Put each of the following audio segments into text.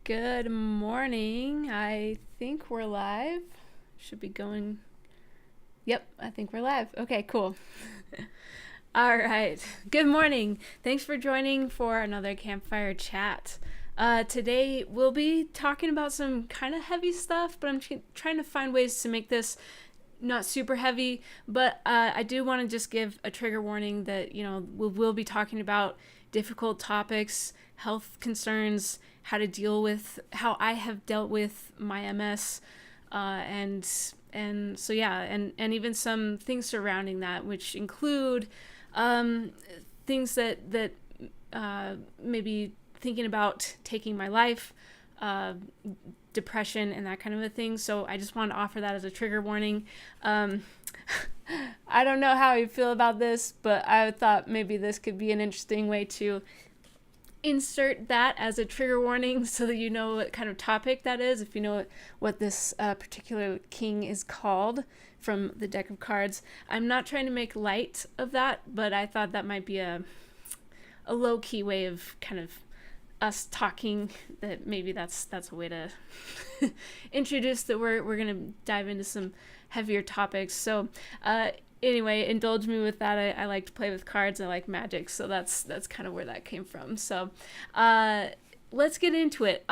Good morning. I think we're live. Should be going. Yep, I think we're live. Okay, cool. All right. Good morning. Thanks for joining for another campfire chat. Today we'll be talking about some kind of heavy stuff, but I'm trying to find ways to make this not super heavy. But I do want to just give a trigger warning that, we'll be talking about difficult topics, health concerns, how I have dealt with my MS, and so yeah, and even some things surrounding that, which include things that maybe thinking about taking my life, depression, and that kind of a thing. So I just wanted to offer that as a trigger warning. I don't know how you feel about this, but I thought maybe this could be an interesting way to insert that as a trigger warning so that you know what kind of topic that is, if you know what this particular king is called from the deck of cards. I'm not trying to make light of that, but I thought that might be a low-key way of kind of us talking, that maybe that's a way to introduce that we're gonna dive into some heavier topics. So anyway, indulge me with that. I like to play with cards. I like magic, so that's kind of where that came from. So let's get into it.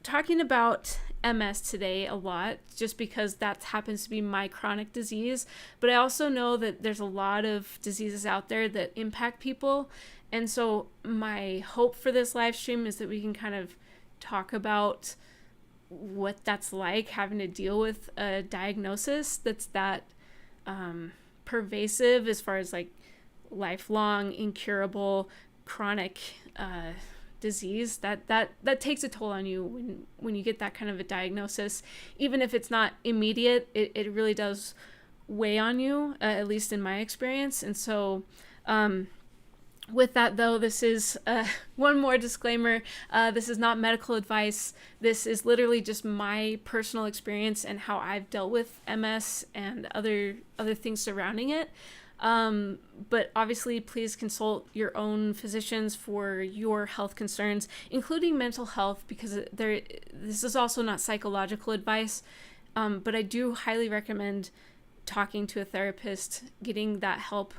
Talking about MS today a lot, just because that happens to be my chronic disease, but I also know that there's a lot of diseases out there that impact people. And so my hope for this live stream is that we can kind of talk about what that's like, having to deal with a diagnosis that's that pervasive, as far as like lifelong, incurable, chronic disease that takes a toll on you when you get that kind of a diagnosis. Even if it's not immediate, it really does weigh on you, at least in my experience. And so with that, though, this is one more disclaimer. This is not medical advice. This is literally just my personal experience and how I've dealt with MS and other things surrounding it. But obviously, please consult your own physicians for your health concerns, including mental health, because this is also not psychological advice. But I do highly recommend talking to a therapist, getting that help,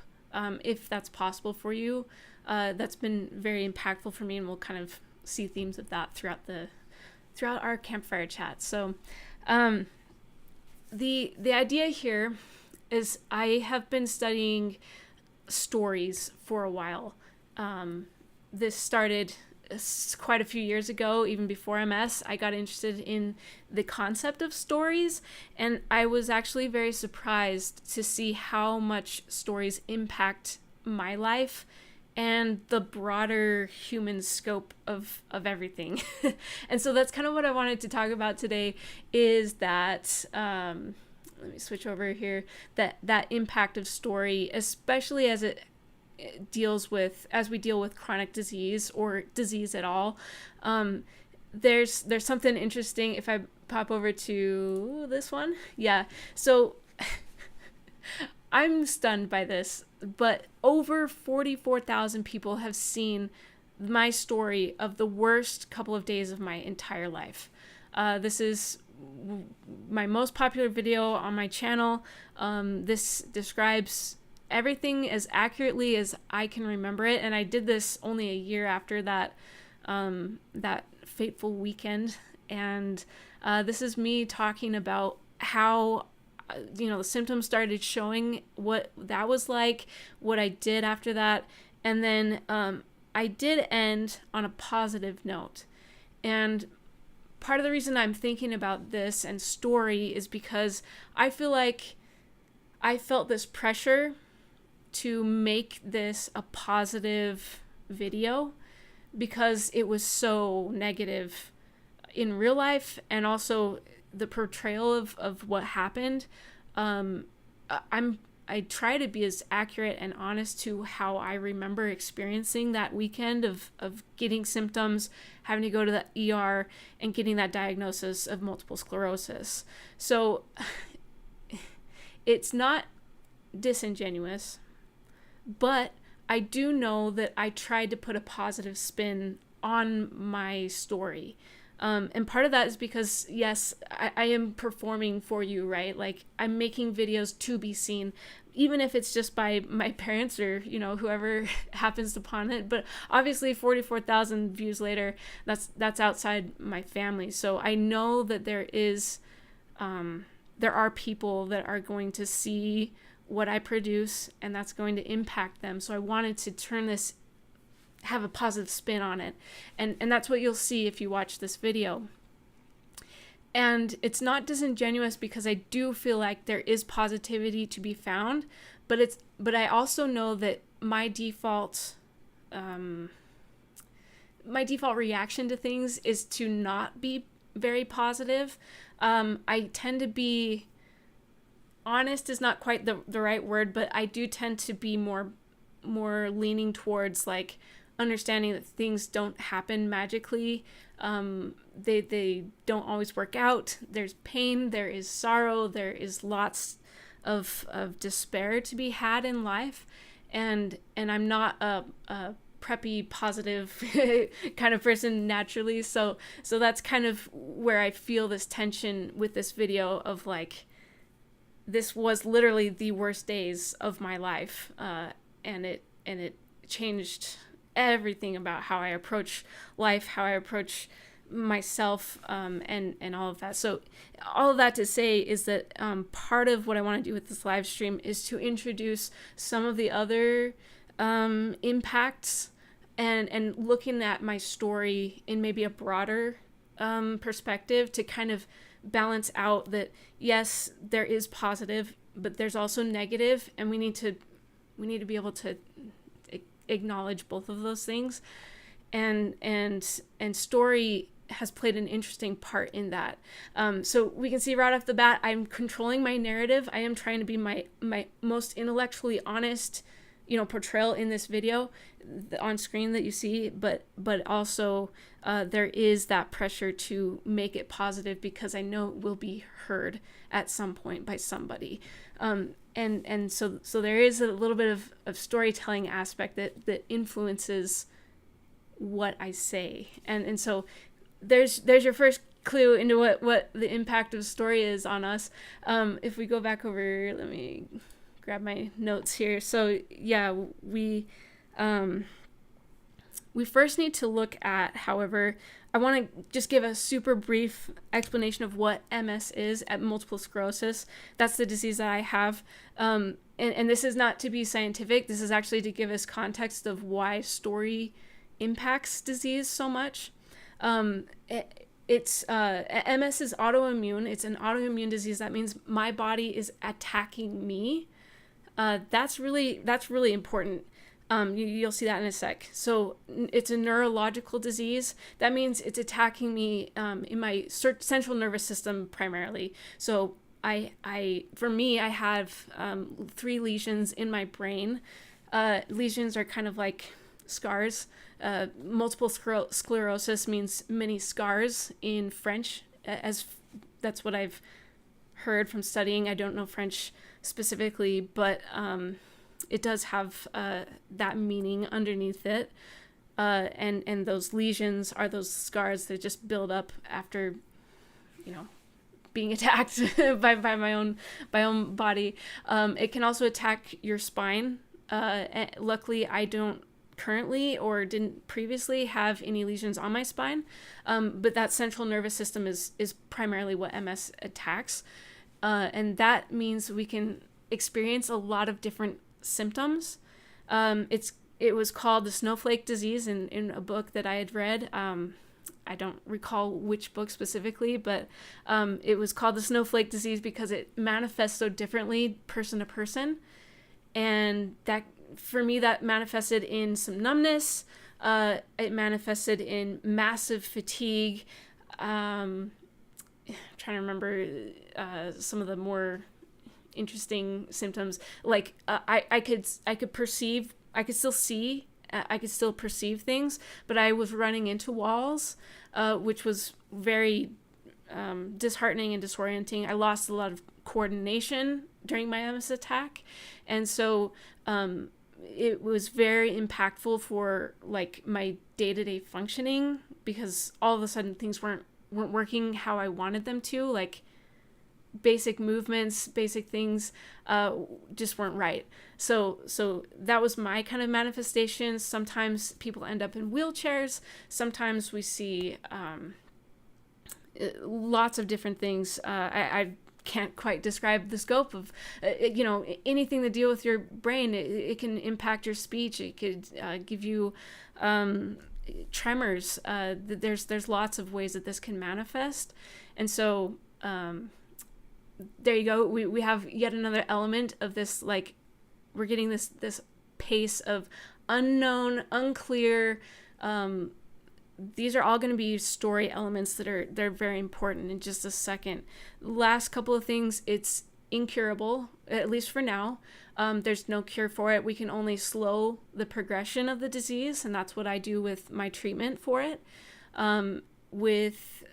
if that's possible for you. That's been very impactful for me, and we'll kind of see themes of that throughout our campfire chat. So the idea here is I have been studying stories for a while. This started quite a few years ago. Even before MS, I got interested in the concept of stories, and I was actually very surprised to see how much stories impact my life and the broader human scope of everything. And so that's kind of what I wanted to talk about today, is that let me switch over here, that impact of story, especially as we deal with chronic disease or disease at all. There's something interesting. If I pop over to this one, yeah. So I'm stunned by this, but over 44,000 people have seen my story of the worst couple of days of my entire life. This is my most popular video on my channel. This describes everything as accurately as I can remember it, and I did this only a year after that fateful weekend. And this is me talking about how the symptoms started showing, what that was like, what I did after that, and then I did end on a positive note. And part of the reason I'm thinking about this and story is because I feel like I felt this pressure to make this a positive video because it was so negative in real life, and also the portrayal of what happened. I try to be as accurate and honest to how I remember experiencing that weekend of getting symptoms, having to go to the ER, and getting that diagnosis of multiple sclerosis. So it's not disingenuous, but I do know that I tried to put a positive spin on my story. And part of that is because, yes, I am performing for you, right? Like, I'm making videos to be seen, even if it's just by my parents or, whoever happens upon it. But obviously 44,000 views later, that's outside my family. So I know that there are people that are going to see what I produce, and that's going to impact them. So I wanted to have a positive spin on it. And that's what you'll see if you watch this video. And it's not disingenuous, because I do feel like there is positivity to be found, but I also know that my default reaction to things is to not be very positive. I tend to be honest, is not quite the right word, but I do tend to be more leaning towards like understanding that things don't happen magically. They don't always work out. There's pain, there is sorrow, there is lots of despair to be had in life, and I'm not a preppy, positive kind of person naturally, so that's kind of where I feel this tension with this video of like, this was literally the worst days of my life, and it changed everything about how I approach life, how I approach myself, and all of that. So all of that to say is that part of what I want to do with this live stream is to introduce some of the other impacts, and looking at my story in maybe a broader perspective, to kind of balance out that, yes, there is positive, but there's also negative, and we need to be able to acknowledge both of those things, and story has played an interesting part in that. So we can see right off the bat, I'm controlling my narrative. I am trying to be my most intellectually honest, portrayal in this video on screen that you see, but also there is that pressure to make it positive, because I know it will be heard at some point by somebody. And so there is a little bit of storytelling aspect that influences what I say. And so there's your first clue into what the impact of story is on us. If we go back over, let me grab my notes here. So yeah, we first need to look at, however, I want to just give a super brief explanation of what MS is, at multiple sclerosis. That's the disease that I have. And this is not to be scientific. This is actually to give us context of why story impacts disease so much. It's MS is autoimmune. It's an autoimmune disease. That means my body is attacking me. That's really important. You'll see that in a sec. So it's a neurological disease. That means it's attacking me in my central nervous system primarily. So I have 3 lesions in my brain. Lesions are kind of like scars. Multiple sclerosis means many scars in French, as that's what I've heard from studying. I don't know French specifically, but it does have that meaning underneath it. And those lesions are those scars that just build up after, being attacked by my own body. It can also attack your spine. Luckily, I don't currently or didn't previously have any lesions on my spine, but that central nervous system is primarily what MS attacks, and that means we can experience a lot of different symptoms. It was called the snowflake disease in a book that I had read. I don't recall which book specifically, but it was called the snowflake disease because it manifests so differently person to person. And that, for me, that manifested in some numbness. It manifested in massive fatigue. I'm trying to remember some of the more interesting symptoms. Like I could still perceive things, but I was running into walls, which was very disheartening and disorienting. I lost a lot of coordination during my MS attack, and so it was very impactful for like my day-to-day functioning, because all of a sudden things weren't weren't working how I wanted them to, like basic movements, basic things just weren't right. So that was my kind of manifestation. Sometimes people end up in wheelchairs. Sometimes we see lots of different things. I can't quite describe the scope of, anything to deal with your brain. It can impact your speech. It could give you tremors. There's lots of ways that this can manifest. And so there you go. We have yet another element of this, like, we're getting this pace of unknown, unclear. These are all going to be story elements they're very important. In just a second, last couple of things, it's incurable, at least for now. There's no cure for it. We can only slow the progression of the disease, and that's what I do with my treatment for it. With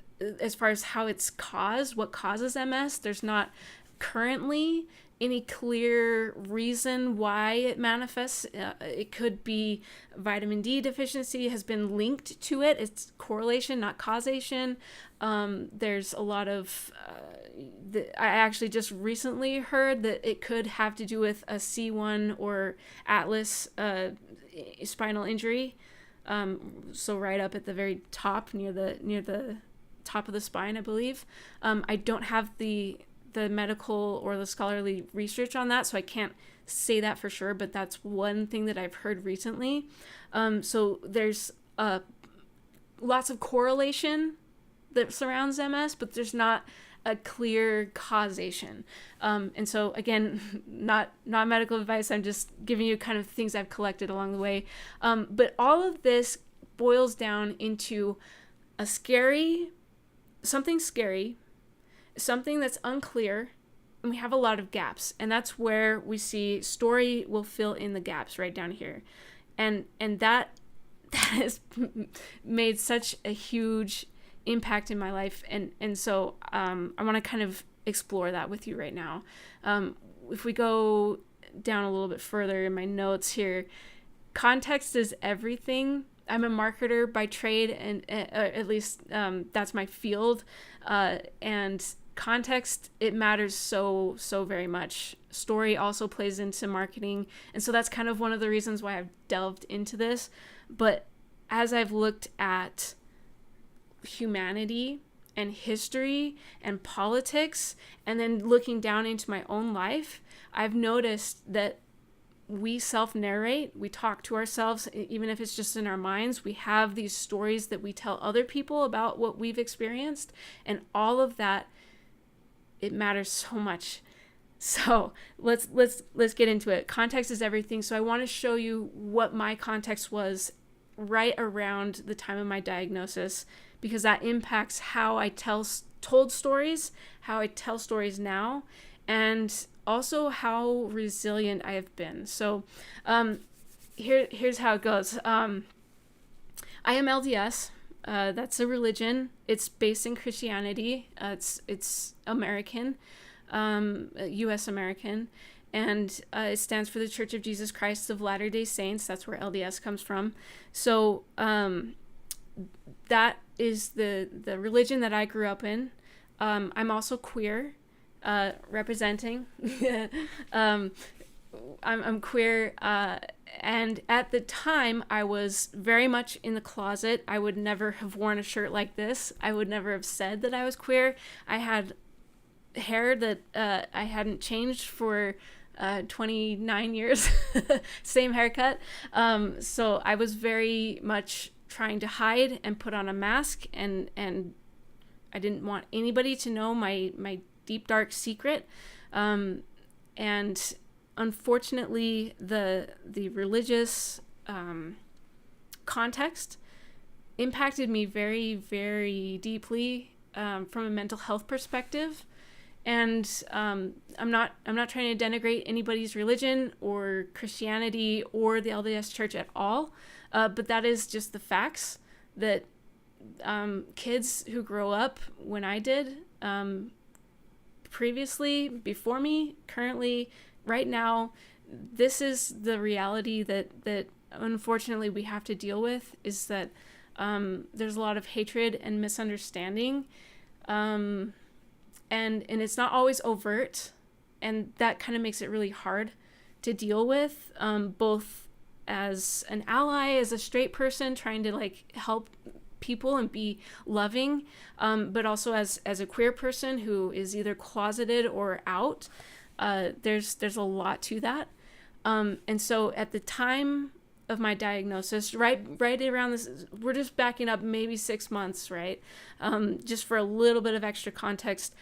as far as how it's caused, what causes MS, there's not currently any clear reason why it manifests. It could be vitamin D deficiency has been linked to it. It's correlation, not causation. There's a lot of, I actually just recently heard that it could have to do with a C1 or Atlas spinal injury. So right up at the very top, near the top of the spine, I believe. I don't have the medical or the scholarly research on that, so I can't say that for sure, but that's one thing that I've heard recently. So there's lots of correlation that surrounds MS, but there's not a clear causation. And so again, not medical advice. I'm just giving you kind of things I've collected along the way. But all of this boils down into something scary, something that's unclear, and we have a lot of gaps. And that's where we see story will fill in the gaps right down here. And that has made such a huge impact in my life. And so I want to kind of explore that with you right now. If we go down a little bit further in my notes here, context is everything. I'm a marketer by trade, and at least that's my field. And context, it matters so very much. Story also plays into marketing. And so that's kind of one of the reasons why I've delved into this. But as I've looked at humanity and history and politics, and then looking down into my own life, I've noticed that we self-narrate, we talk to ourselves, even if it's just in our minds. We have these stories that we tell other people about what we've experienced, and all of that, it matters so much. So let's get into it. Context is everything. So I want to show you what my context was right around the time of my diagnosis, because that impacts how I told stories, how I tell stories now, and also how resilient I have been. So here's how it goes. I am LDS. That's a religion. It's based in Christianity. It's American, U.S. American, and it stands for the Church of Jesus Christ of Latter-day Saints. That's where LDS comes from. So that is the religion that I grew up in. I'm also queer. Representing. I'm queer, and at the time I was very much in the closet. I would never have worn a shirt like this. I would never have said that I was queer. I had hair that I hadn't changed for 29 years, same haircut. So I was very much trying to hide and put on a mask, and I didn't want anybody to know my deep dark secret. And unfortunately the religious context impacted me very, very deeply from a mental health perspective. And I'm not trying to denigrate anybody's religion or Christianity or the LDS Church at all, but that is just the facts that kids who grow up when I did, previously, before me, currently, right now, this is the reality that unfortunately we have to deal with, is that There's a lot of hatred and misunderstanding. And it's not always overt. And that kind of makes it really hard to deal with, both as an ally, as a straight person trying to like help people and be loving, but also as a queer person who is either closeted or out. There's a lot to that. And so at the time of my diagnosis, right around this, we're just backing up maybe 6 months, right? Just for a little bit of extra context,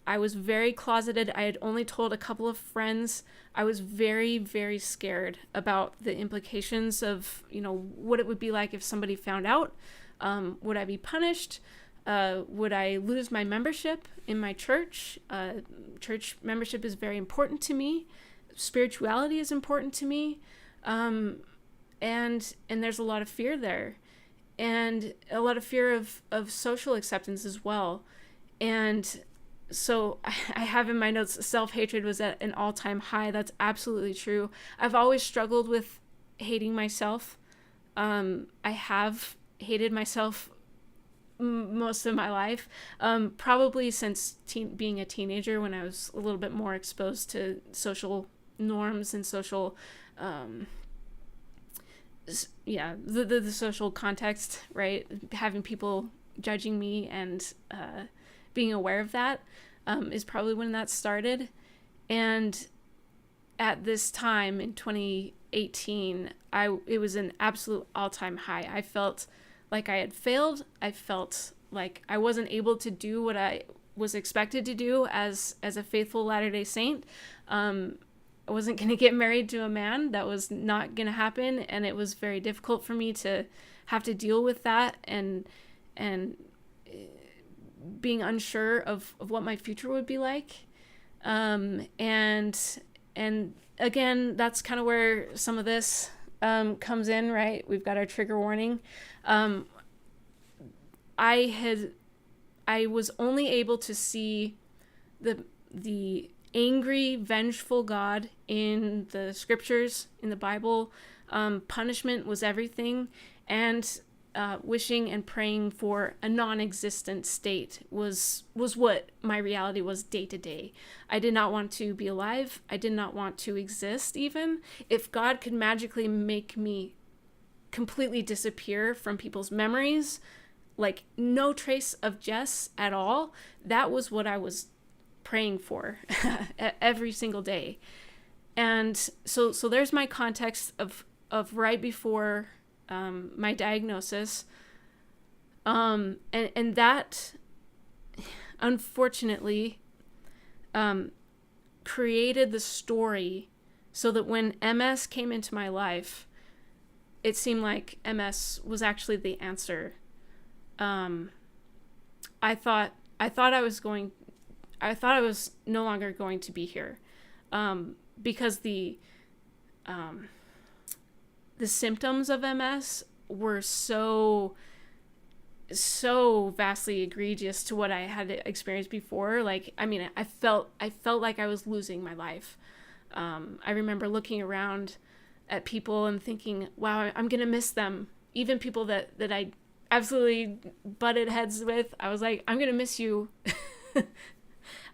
I was very closeted. I had only told a couple of friends. I was very, very scared about the implications of, what it would be like if somebody found out. Would I be punished? Would I lose my membership in my church? Church membership is very important to me. Spirituality is important to me. And there's a lot of fear there, and a lot of fear of social acceptance as well. And so I have in my notes, self-hatred was at an all-time high. That's absolutely true. I've always struggled with hating myself. I have hated myself most of my life, probably since being a teenager, when I was a little bit more exposed to social norms and social, the social context, right? Having people judging me and being aware of that is probably when that started. And at this time in 2018, it was an absolute all-time high. I felt like I had failed. I felt like I wasn't able to do what I was expected to do as a faithful Latter-day Saint. I wasn't going to get married to a man. That was not going to happen. And it was very difficult for me to have to deal with that and being unsure of what my future would be like. And again, that's kind of where some of this comes in, right? We've got our trigger warning. I was only able to see the angry, vengeful God in the scriptures, in the Bible. Punishment was everything, and wishing and praying for a non-existent state was what my reality was day to day. I did not want to be alive. I did not want to exist even. If God could magically make me completely disappear from people's memories, like no trace of Jess at all, that was what I was praying for every single day. And so there's my context of right before my diagnosis. And that unfortunately created the story so that when MS came into my life, it seemed like MS was actually the answer. I thought I was no longer going to be here, because the symptoms of MS were so vastly egregious to what I had experienced before. Like, I mean, I felt like I was losing my life. I remember looking around at people and thinking, wow, I'm going to miss them. Even people that I absolutely butted heads with, I was like, I'm going to miss you.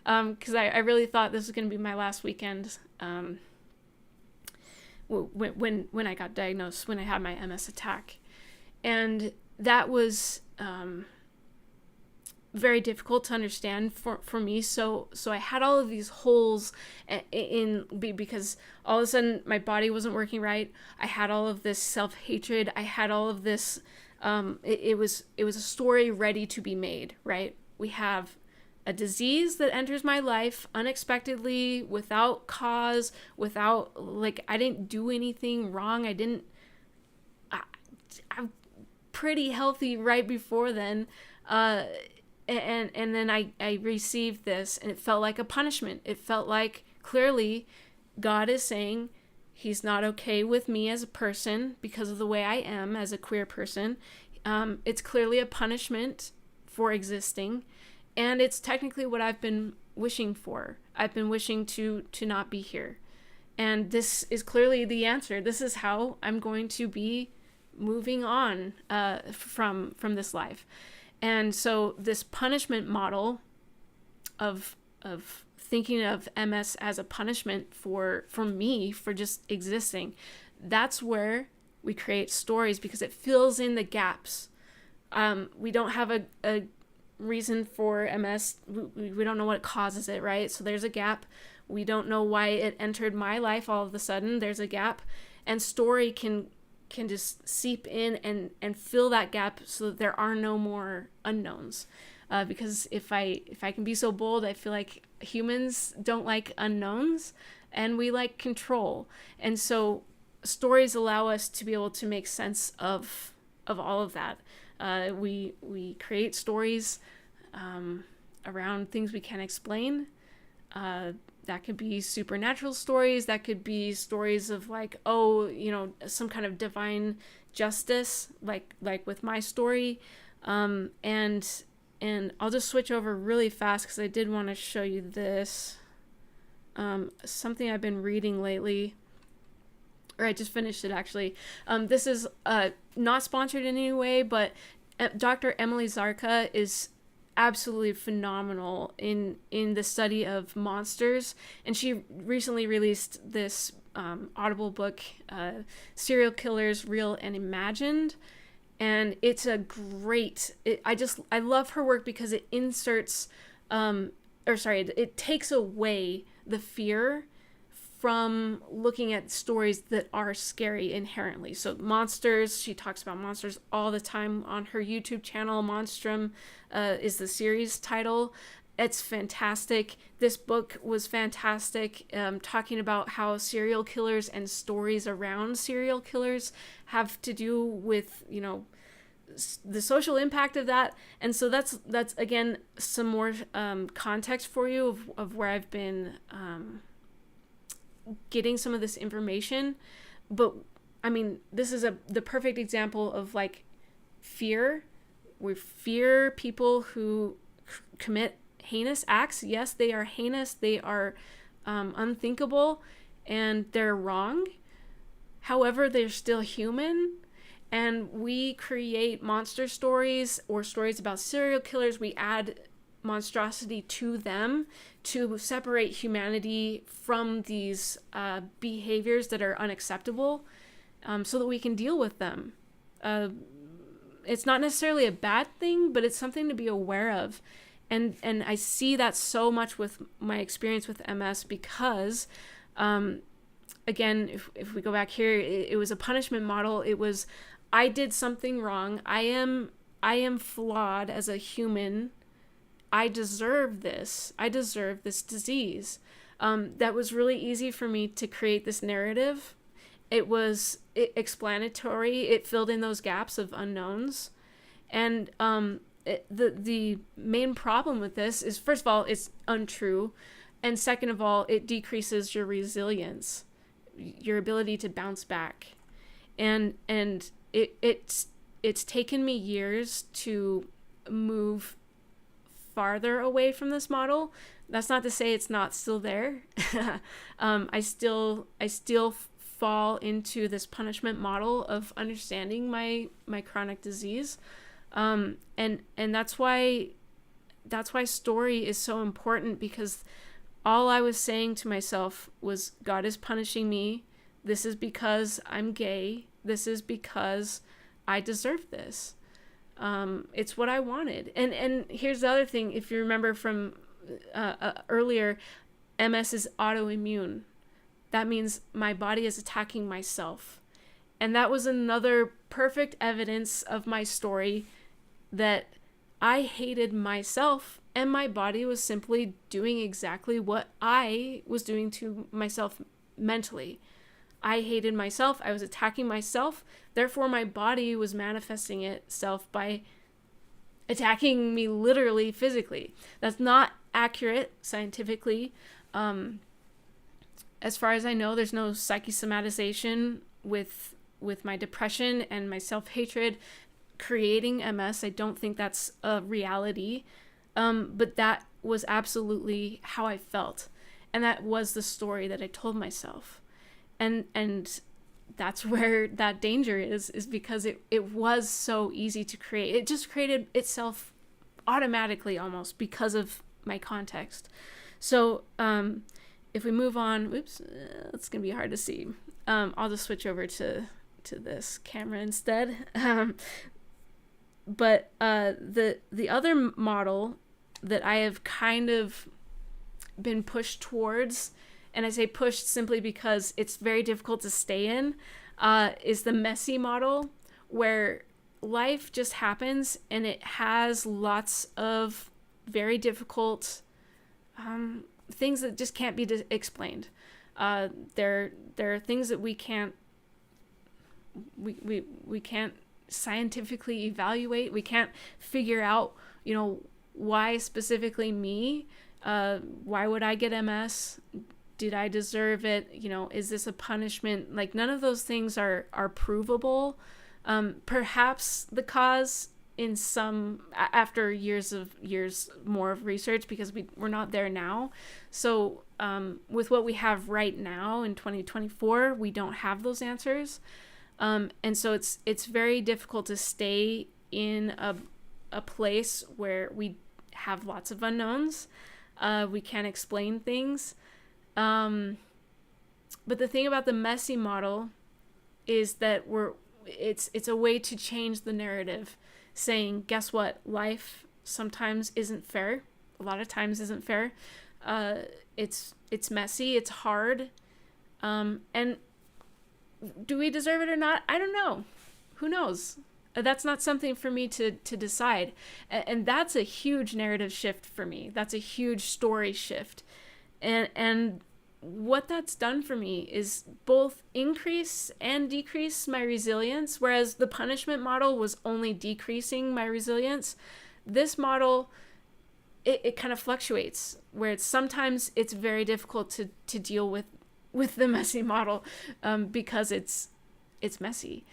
Because I really thought this was going to be my last weekend. When I got diagnosed, when I had my MS attack. And that was very difficult to understand for me. So I had all of these holes because all of a sudden my body wasn't working right. I had all of this self-hatred. I had all of this, it was a story ready to be made, right? We have a disease that enters my life unexpectedly, without cause, I didn't do anything wrong. I'm pretty healthy right before then. And then I received this, and it felt like a punishment. It felt like clearly God is saying he's not okay with me as a person because of the way I am as a queer person. It's clearly a punishment for existing. And it's technically what I've been wishing for. I've been wishing to not be here. And this is clearly the answer. This is how I'm going to be moving on from this life. And so this punishment model of thinking of MS as a punishment for me for just existing, that's where we create stories, because it fills in the gaps. We don't have a reason for MS. We don't know what causes it, right? So there's a gap. We don't know why it entered my life all of a sudden. There's a gap, and story can just seep in and fill that gap so that there are no more unknowns. Because if I can be so bold, I feel like humans don't like unknowns, and we like control. And so stories allow us to be able to make sense of all of that. We create stories around things we can't explain. That could be supernatural stories. That could be stories of like, some kind of divine justice, like with my story. And I'll just switch over really fast because I did want to show you this. Something I've been reading lately, or I just finished it actually. This is not sponsored in any way, but Dr. Emily Zarka is absolutely phenomenal in the study of monsters, and she recently released this Audible book, Serial Killers, Real and Imagined, and it's a great. I love her work because it inserts, it takes away the fear from looking at stories that are scary inherently. So monsters, she talks about monsters all the time on her YouTube channel. Monstrum is the series title. It's fantastic. This book was fantastic, talking about how serial killers and stories around serial killers have to do with, the social impact of that. And so that's again some more context for you of where I've been getting some of this information. But I mean, this is the perfect example of like fear. We fear people who commit heinous acts. Yes, they are heinous, they are unthinkable, and they're wrong. However, they're still human. And we create monster stories or stories about serial killers. We add monstrosity to them to separate humanity from these behaviors that are unacceptable, so that we can deal with them. It's not necessarily a bad thing, but it's something to be aware of. And I see that so much with my experience with MS because, again, if we go back here, it was a punishment model. It was, I did something wrong. I am flawed as a human. I deserve this. I deserve this disease. That was really easy for me to create this narrative. It was explanatory. It filled in those gaps of unknowns. And the main problem with this is, first of all, it's untrue. And second of all, it decreases your resilience, your ability to bounce back. And it's taken me years to move farther away from this model. That's not to say it's not still there. I still fall into this punishment model of understanding my chronic disease, and that's why story is so important, because all I was saying to myself was, God is punishing me. This is because I'm gay. This is because I deserve this. It's what I wanted. And here's the other thing. If you remember from earlier, MS is autoimmune. That means my body is attacking myself. And that was another perfect evidence of my story, that I hated myself and my body was simply doing exactly what I was doing to myself mentally. I hated myself. I was attacking myself. Therefore, my body was manifesting itself by attacking me literally, physically. That's not accurate scientifically. As far as I know, there's no psychosomatization with my depression and my self-hatred creating MS. I don't think that's a reality. But that was absolutely how I felt. And that was the story that I told myself. And that's where that danger is because it was so easy to create. It just created itself automatically almost because of my context. So if we move on, it's gonna be hard to see. I'll just switch over to this camera instead. But the other model that I have kind of been pushed towards, and I say pushed simply because it's very difficult to stay in, is the messy model, where life just happens and it has lots of very difficult things that just can't be explained. There are things that we can't scientifically evaluate. We can't figure out, why specifically me. Why would I get MS? Did I deserve it? Is this a punishment? Like, none of those things are provable. Perhaps the cause in some, after years more of research, because we're not there now. So with what we have right now in 2024, we don't have those answers. And so it's very difficult to stay in a place where we have lots of unknowns. We can't explain things. But the thing about the messy model is that it's a way to change the narrative, saying, guess what? Life sometimes isn't fair. A lot of times isn't fair. It's messy. It's hard. And do we deserve it or not? I don't know. Who knows? That's not something for me to decide. And that's a huge narrative shift for me. That's a huge story shift. And what that's done for me is both increase and decrease my resilience, whereas the punishment model was only decreasing my resilience. This model, it kind of fluctuates, where sometimes it's very difficult to deal with the messy model, because it's messy.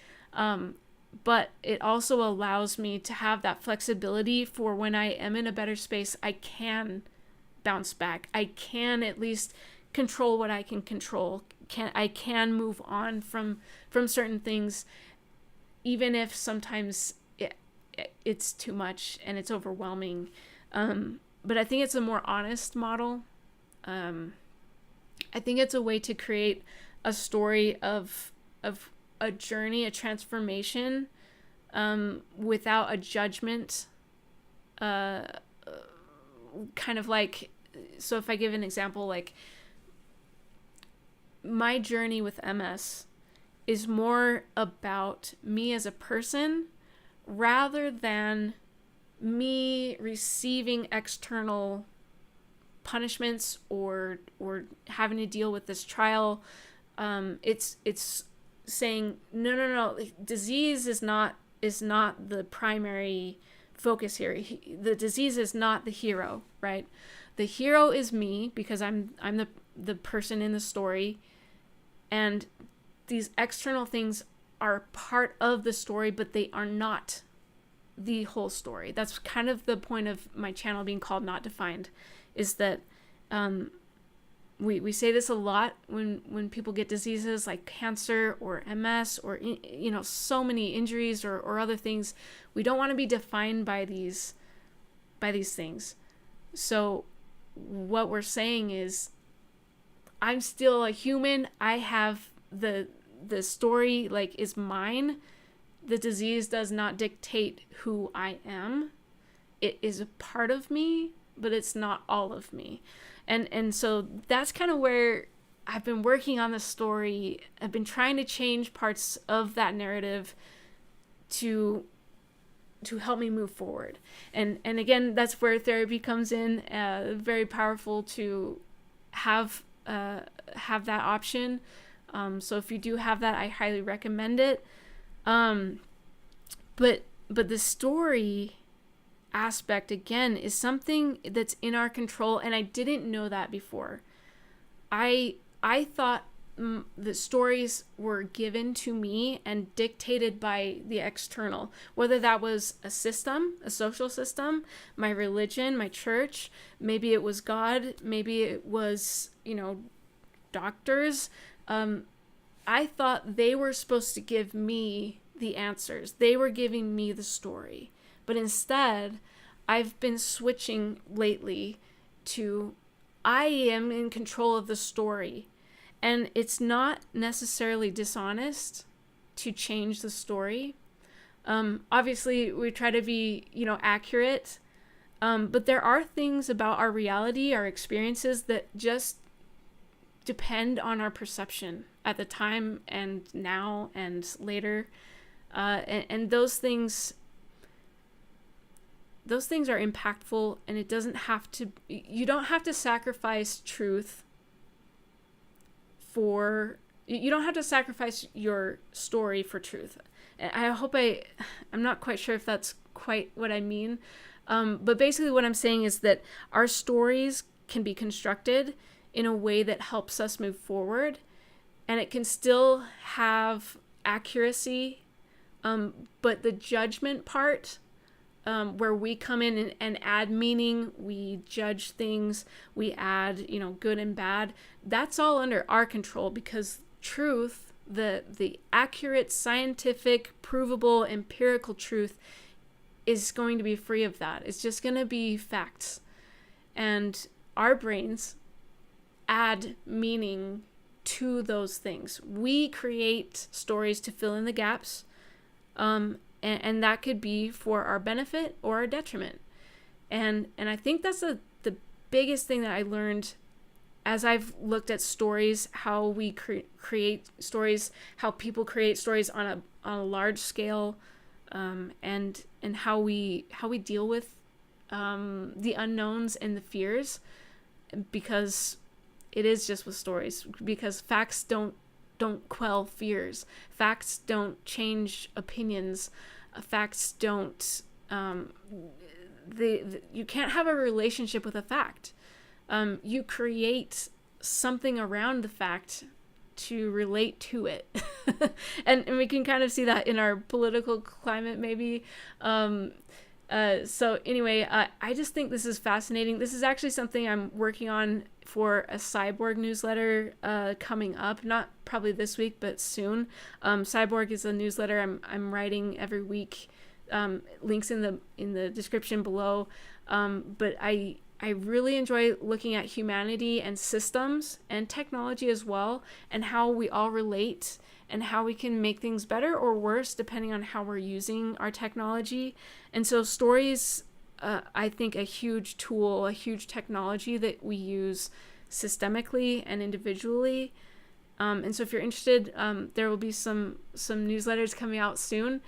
But it also allows me to have that flexibility for when I am in a better space, I can bounce back. I can at least control what I can control. I can move on from certain things, even if sometimes it's too much and it's overwhelming. But I think it's a more honest model. I think it's a way to create a story of a journey, a transformation, without a judgment. Kind of like, so if I give an example, like, my journey with MS is more about me as a person rather than me receiving external punishments or having to deal with this trial. It's saying no, disease is not the primary focus here. The disease is not the hero, right? The hero is me, because I'm the person in the story, and these external things are part of the story, but they are not the whole story. That's kind of the point of my channel being called Not Defined, is that we say this a lot when people get diseases like cancer or MS or so many injuries or other things. We don't want to be defined by these things. So what we're saying is, I'm still a human. I have the story, like, is mine. The disease does not dictate who I am. It is a part of me, but it's not all of me. And so that's kind of where I've been working on the story. I've been trying to change parts of that narrative to help me move forward. And again, that's where therapy comes in. Very powerful to have that option. So if you do have that, I highly recommend it. But the story aspect, again, is something that's in our control, and I didn't know that before. I thought the stories were given to me and dictated by the external, whether that was a system, a social system, my religion, my church, maybe it was God, maybe it was, doctors. I thought they were supposed to give me the answers. They were giving me the story. But instead, I've been switching lately to I am in control of the story. And it's not necessarily dishonest to change the story. Obviously, we try to be, accurate. But there are things about our reality, our experiences, that just depend on our perception at the time and now and later. And those things are impactful, and you don't have to sacrifice truth you don't have to sacrifice your story for truth. I'm not quite sure if that's quite what I mean. But basically what I'm saying is that our stories can be constructed in a way that helps us move forward, and it can still have accuracy. But the judgment part, where we come in and add meaning, we judge things, we add, good and bad, that's all under our control, because truth, the accurate, scientific, provable, empirical truth is going to be free of that. It's just going to be facts. And our brains add meaning to those things. We create stories to fill in the gaps. And that could be for our benefit or our detriment. And I think that's the biggest thing that I learned as I've looked at stories, how we create stories, how people create stories on a large scale, and how we deal with the unknowns and the fears, because it is just with stories, because facts don't quell fears. Facts don't change opinions. Facts don't, you can't have a relationship with a fact. You create something around the fact to relate to it. and we can kind of see that in our political climate, maybe. So anyway, I just think this is fascinating. This is actually something I'm working on for a Cyborg newsletter coming up, not probably this week, but soon. Cyborg is a newsletter I'm writing every week. Links in the description below. But I really enjoy looking at humanity and systems and technology as well, and how we all relate and how we can make things better or worse depending on how we're using our technology. And so stories, I think, a huge tool, a huge technology that we use systemically and individually. And so if you're interested, there will be some newsletters coming out soon.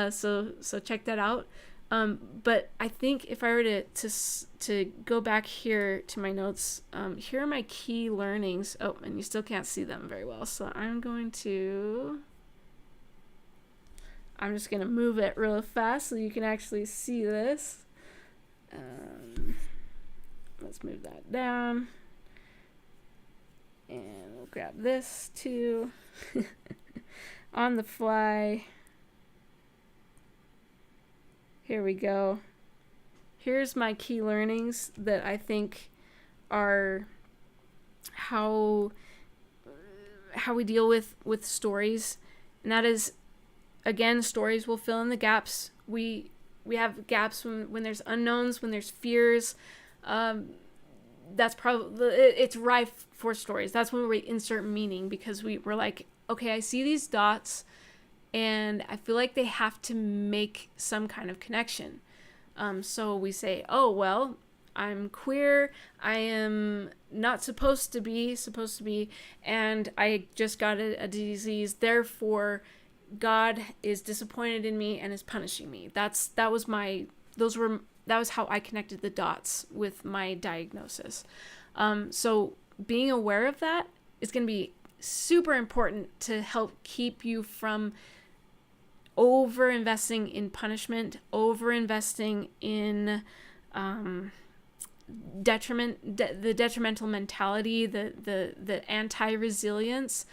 So check that out. But I think if I were to go back here to my notes, here are my key learnings. Oh, and you still can't see them very well. So I'm just going to move it real fast so you can actually see this. Let's move that down. And we'll grab this too. On the fly. Here we go. Here's my key learnings that I think are how we deal with stories. And that is, again, stories will fill in the gaps. We have gaps when there's unknowns, when there's fears. That's probably, it's rife for stories. That's when we insert meaning, because we're like, okay, I see these dots, and I feel like they have to make some kind of connection. So we say, oh, well, I'm queer, I am not supposed to be, and I just got a disease, therefore God is disappointed in me and is punishing me. That was how I connected the dots with my diagnosis. So being aware of that is going to be super important to help keep you from over investing in punishment, over investing in the detrimental mentality, the anti-resilience.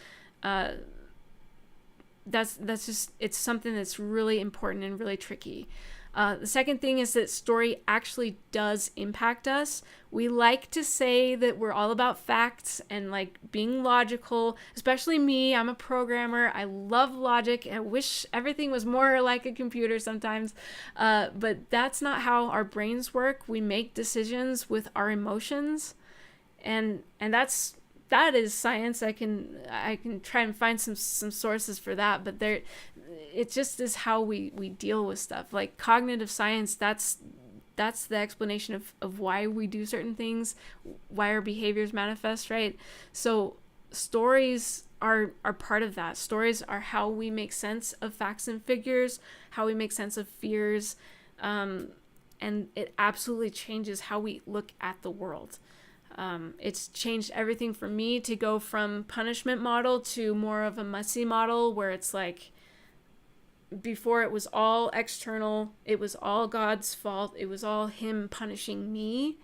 That's just, it's something that's really important and really tricky. The second thing is that story actually does impact us. We like to say that we're all about facts and like being logical, especially me. I'm a programmer. I love logic. I wish everything was more like a computer sometimes. But that's not how our brains work. We make decisions with our emotions. And that is science. I can try and find some sources for that, but it just is how we deal with stuff. Like cognitive science, that's the explanation of why we do certain things, why our behaviors manifest, right? So stories are part of that. Stories are how we make sense of facts and figures, how we make sense of fears, and it absolutely changes how we look at the world. It's changed everything for me to go from punishment model to more of a messy model where it's like, before it was all external, it was all God's fault, it was all him punishing me,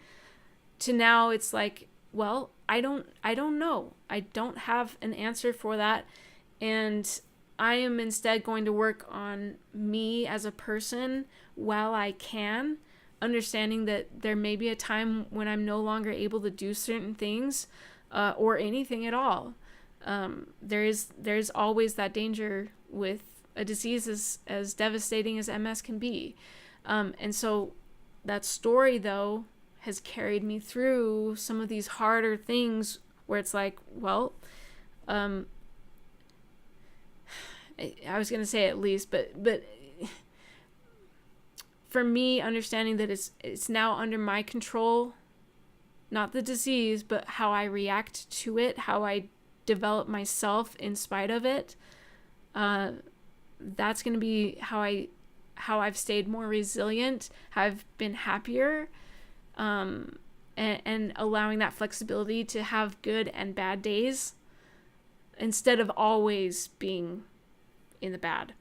to now it's like, well, I don't know. I don't have an answer for that, and I am instead going to work on me as a person while I can, understanding that there may be a time when I'm no longer able to do certain things, or anything at all. There's always that danger with a disease as devastating as MS can be. And so that story, though, has carried me through some of these harder things where it's like, well, I was going to say at least, but for me, understanding that it's now under my control, not the disease, but how I react to it, how I develop myself in spite of it, that's going to be how I've stayed more resilient, how I've been happier, and allowing that flexibility to have good and bad days instead of always being in the bad.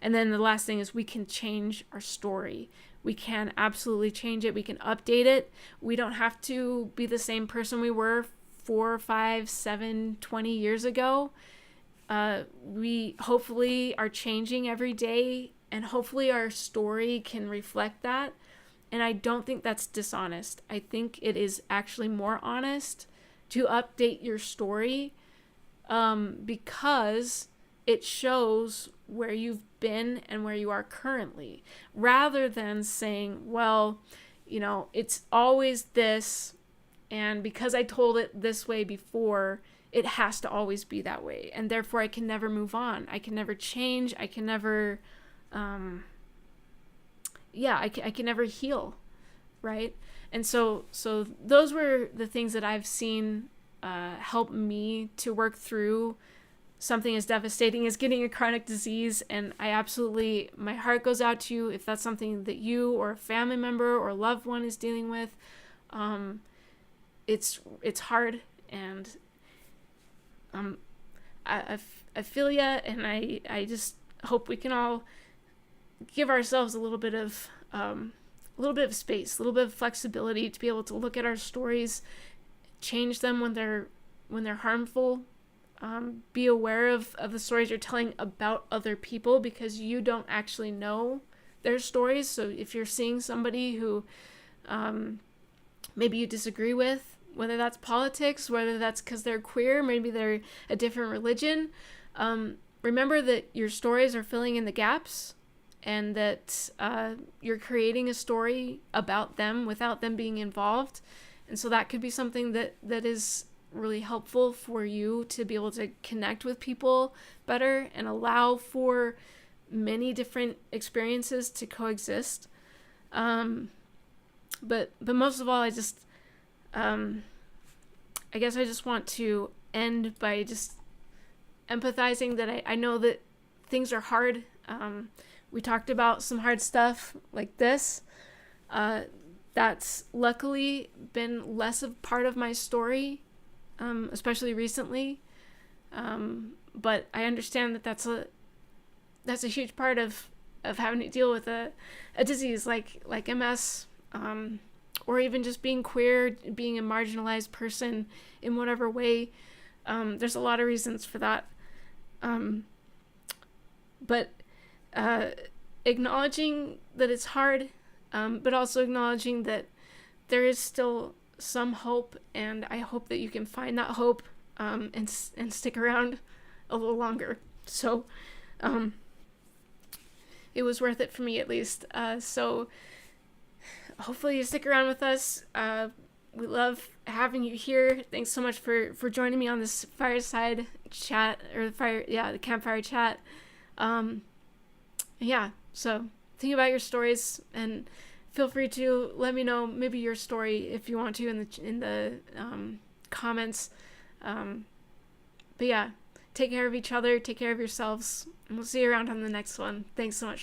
And then the last thing is we can change our story. We can absolutely change it. We can update it. We don't have to be the same person we were 4, 5, 7, 20 years ago. We hopefully are changing every day, and hopefully our story can reflect that. And I don't think that's dishonest. I think it is actually more honest to update your story, because it shows where you've been and where you are currently, rather than saying, well, it's always this, and because I told it this way before, it has to always be that way, and therefore I can never move on. I can never change. I can never, I can never heal, right? And so those were the things that I've seen help me to work through something as devastating as getting a chronic disease. And my heart goes out to you if that's something that you or a family member or a loved one is dealing with. It's hard, and I feel ya, and I just hope we can all give ourselves a little bit of space, a little bit of flexibility to be able to look at our stories, change them when they're harmful. Be aware of the stories you're telling about other people, because you don't actually know their stories. So if you're seeing somebody who maybe you disagree with, whether that's politics, whether that's because they're queer, maybe they're a different religion, remember that your stories are filling in the gaps, and that you're creating a story about them without them being involved. And so that could be something that is really helpful for you to be able to connect with people better and allow for many different experiences to coexist. But most of all, I guess I just want to end by just empathizing that I know that things are hard. We talked about some hard stuff like this. That's luckily been less of part of my story, especially recently. But I understand that that's a huge part of having to deal with a disease like MS, or even just being queer, being a marginalized person in whatever way. There's a lot of reasons for that. But acknowledging that it's hard, but also acknowledging that there is still some hope, and I hope that you can find that hope, and stick around a little longer. So it was worth it for me, at least. So hopefully you stick around with us. We love having you here. Thanks so much for joining me on this fireside chat, or the campfire chat. So think about your stories, and feel free to let me know maybe your story if you want to in the comments. But yeah, take care of each other, take care of yourselves, and we'll see you around on the next one. Thanks so much.